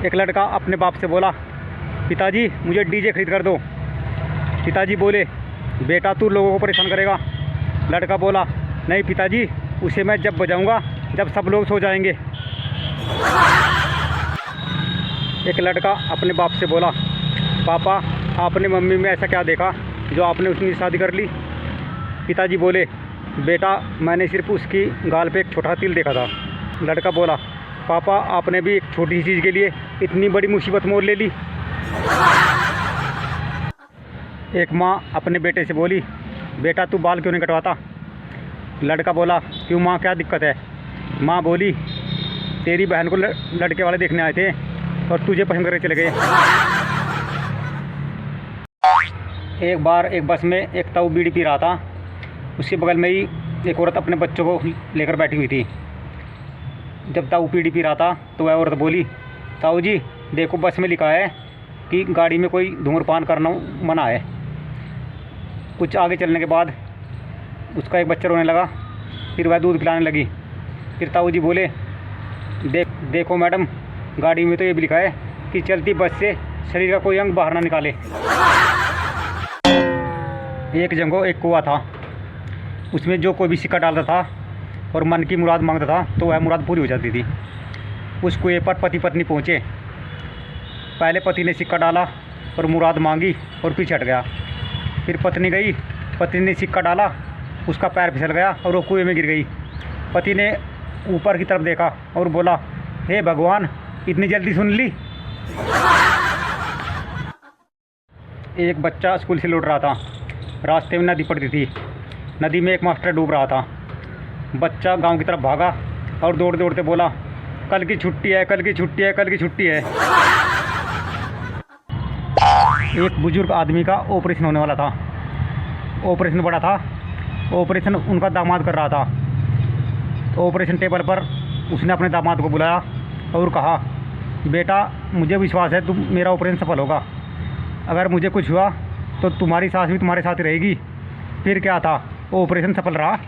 एक लड़का अपने बाप से बोला, पिताजी मुझे डीजे खरीद कर दो। पिताजी बोले, बेटा तू लोगों को परेशान करेगा। लड़का बोला, नहीं पिताजी, उसे मैं जब बजाऊंगा जब सब लोग सो जाएंगे। एक लड़का अपने बाप से बोला, पापा आपने मम्मी में ऐसा क्या देखा जो आपने उसकी शादी कर ली। पिताजी बोले, बेटा मैंने सिर्फ उसकी गाल पे एक छोटा तिल देखा था। लड़का बोला, पापा आपने भी एक छोटी सी चीज़ के लिए इतनी बड़ी मुसीबत मोल ले ली। एक माँ अपने बेटे से बोली, बेटा तू बाल क्यों नहीं कटवाता। लड़का बोला, क्यों माँ क्या दिक्कत है। माँ बोली, तेरी बहन को लड़के वाले देखने आए थे और तुझे पसंद करके चले गए। एक बार एक बस में एक ताऊ बीड़ी पी रहा था। उसके बगल में ही एक औरत अपने बच्चों को लेकर बैठी हुई थी। जब ताऊ बीड़ी पी रहा था तो वह औरत बोली, ताऊ जी देखो बस में लिखा है कि गाड़ी में कोई धूम्रपान करना मना है। कुछ आगे चलने के बाद उसका एक बच्चा रोने लगा। फिर वह दूध पिलाने लगी। फिर ताऊ जी बोले, देखो मैडम, गाड़ी में तो ये भी लिखा है कि चलती बस से शरीर का कोई अंग बाहर ना निकाले। एक जंगो एक कुआं था। उसमें जो कोई भी सिक्का डालता था और मन की मुराद मांगता था तो वह मुराद पूरी हो जाती थी। उस कुएं पर पति पत्नी पहुँचे। पहले पति ने सिक्का डाला और मुराद मांगी और पीछे हट गया। फिर पत्नी गई, पत्नी ने सिक्का डाला, उसका पैर फिसल गया और वो कुएं में गिर गई। पति ने ऊपर की तरफ देखा और बोला, हे भगवान इतनी जल्दी सुन ली। एक बच्चा स्कूल से लौट रहा था। रास्ते में नदी पड़ती थी। नदी में एक मास्टर डूब रहा था। बच्चा गांव की तरफ भागा और दौड़ दौड़ते बोला, कल की छुट्टी है, कल की छुट्टी है, कल की छुट्टी है। एक बुजुर्ग आदमी का ऑपरेशन होने वाला था। ऑपरेशन बड़ा था। ऑपरेशन उनका दामाद कर रहा था। ऑपरेशन टेबल पर उसने अपने दामाद को बुलाया और कहा, बेटा मुझे विश्वास है तुम मेरा ऑपरेशन सफल होगा। अगर मुझे कुछ हुआ तो तुम्हारी सास भी तुम्हारे साथ रहेगी। फिर क्या था, ऑपरेशन सफल रहा।